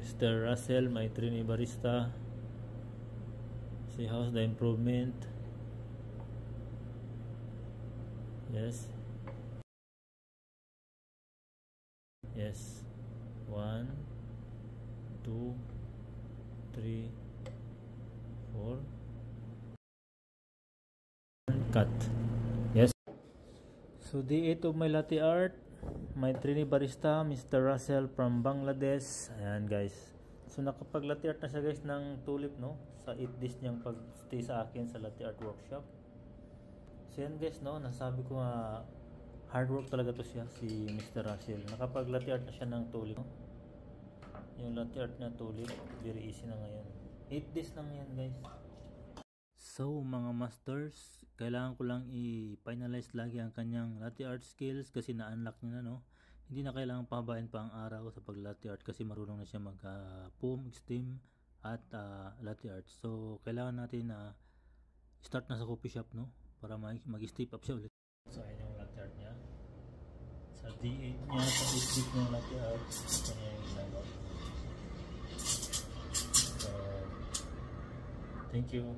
Mr. Russell, my trainee barista. See how's the improvement. Yes. Yes. 1, 2, 3, 4. Cut. Yes. So the 8 of my latte art, my trainee barista, Mr. Russell from Bangladesh. Ayan guys. So nakapag latte art na siya guys ng tulip, no? Sa 8 days niyang pag-stay sa akin sa latte art workshop. So yan guys, no? Nasabi ko nga hard work talaga to siya, si Mr. Russell. Nakapag latte art na siya ng tulip, no? Yung latte art na tulip, very easy na ngayon. 8 days lang yan guys. So mga masters, kailangan ko lang i-finalize lagi ang kanyang latte art skills kasi na-unlock niya na, no? Hindi na kailangan pahabain pa ang araw sa pag-latte art kasi marunong na siya mag-foam, steam at latte art. So kailangan natin start na sa coffee shop, no? Para mag-step up siya ulit. So ayan yung latte art niya. Sa D8 niya, sa D8 ng latte art, kanya yung ginagawa. So thank you.